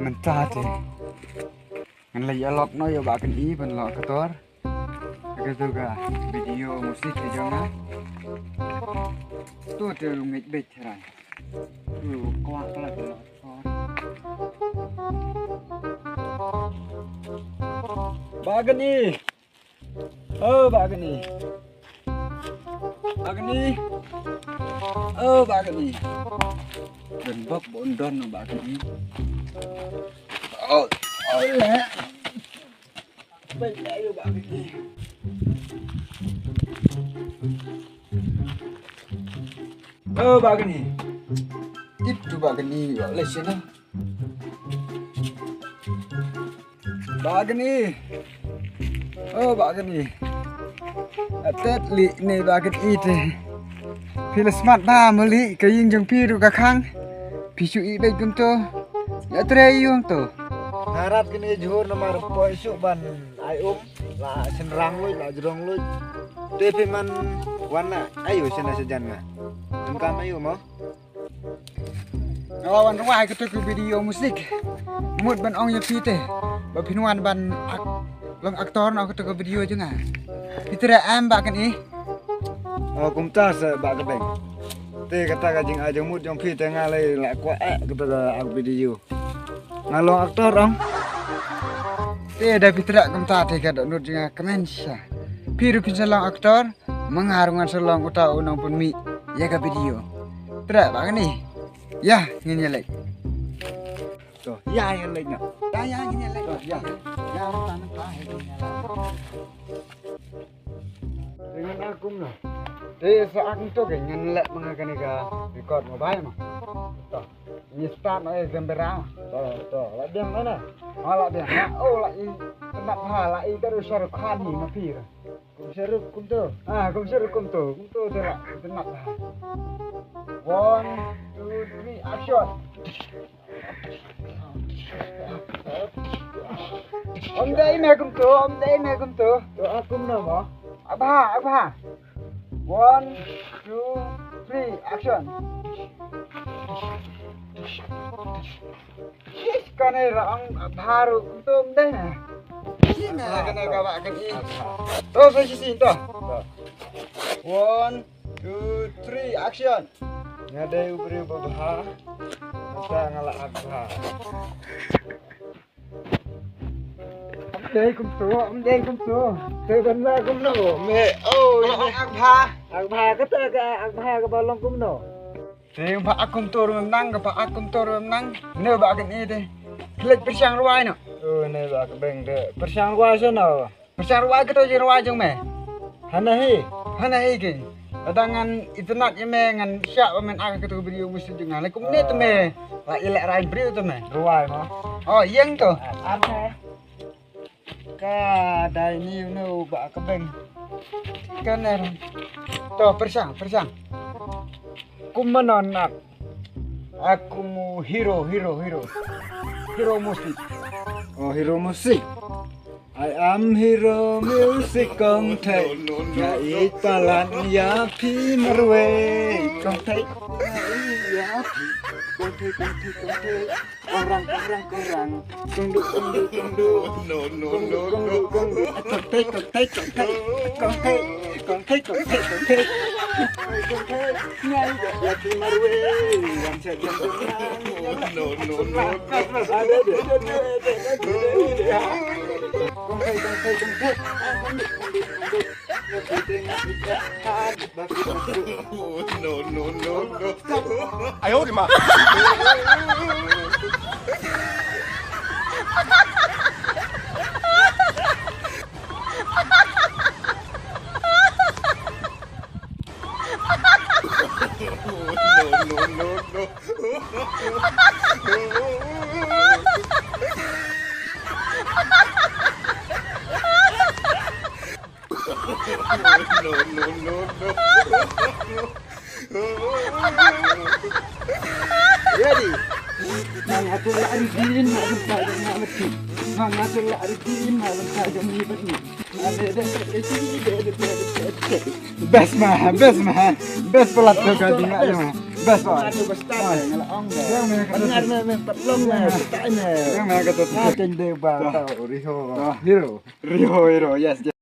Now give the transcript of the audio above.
Mentah deh. Ngan lagi alot no ya bakan i ban lo kotor. Gitu ga video musik ke jona. Tu tu ngit bet rai. Tu kuat lah lo. Bagan i. Oh bagan i. Bagan i. Oh bagan i. Dan bok bondon no bagan i. Oh, oh lẹ. Bây giờ yêu bạn cái gì? Bạn cái gì? Ít tu bạn cái gì gọi là xin đó. Bạn cái gì? Bạn cái gì? Tết lị này bạn cái gì thế? Thì là smart ba mà lị cái gì trong phi rồi cả khang. Phi chú ý bây cũng to. Ya tray yung to. Harap kini juhur nomor poisuk ban ayum la senrang lu la jerong lu. Tapi man warna ayu sana sejanna. Tengkam ayu mo. Wan ruai ke video musik. Mut ban ong ya pite. Ba pinwan ban long aktor no ke video juga. Pitra am ba kan i. Oh kumtas ba ke beng. Te kata kajing aja mut yang pite ngalai la kwa kata video. Ngalong aktor ong. Te ada pitra kumta te kada nur juga kemensya. Piru pinsalang aktor mengarungan selong uta unang pun mi ya ke video. Tra ba kan i. Ya, ngini lek. Tuh, ya yang lain. Ya ngini lek. Ya. Ya tanam tahe Dengan aku noh. Te sa akung to ke ngan lek mangakani ka record mobile mah. Toh, ini start no gambar. Tuh, la biang mana? Ala dia. Oh, la i tempat hala i ka Shahrukh Khan ni ma pir. Kum seruk kum tuh. Kum Shahrukh kum to la tempat. 1 2 3 action. Om dai me kum to. Tuh aku noh mo. Abha. 1 2 3 action. Kane rang baru tum deh. Sini kena kawak kaki. Tuh posisi itu. 1 2 3 action. Ngadai ubri babah. Masa ngalak abah. Om deh kum tu. Sebenarnya kum noh. Me oh Abha. abah kata ke abah ke balong kum noh. Thì pak akum turun menang, pak akum turun menang. Neu bagian ini deh. Klik persiang ruai no. Oh ne ba ke beng de. Persang gua sana. Persiang ruai kita jadi ruai jong me. Hanahi. Hana iki. Dengan internet ya me ngan siap men aga kita video mesti dengan. Lekum ni tu me. La ilek rain beri tu me. Ruai mo. Oh, yang tu. Apa? Ka dai ni neu ba ke beng. Kan tu persiang. Kum menonak. Aku mu hero musik. Oh hero musik. I am hero music kong thầy. Ya ít palan ya pi marwe kong thầy. Ya pi kong thầy. Orang. Kong du. No. Kong thầy. Nyai ya pi marwe. Yang saya no. Ada deh. Kong thầy. 哎呦我的妈！ Ready? arifin malam saja mati. Mangasul arifin malam saja mibati. Ada best mah, best pelat tuh ganti aja mah. Best mah. Aduh besar ngelaong dah. Yang mereka Benar memang terlong dah kita ini. yang mereka tuh. Ngaceng deh bang, Riho. Hero, yes.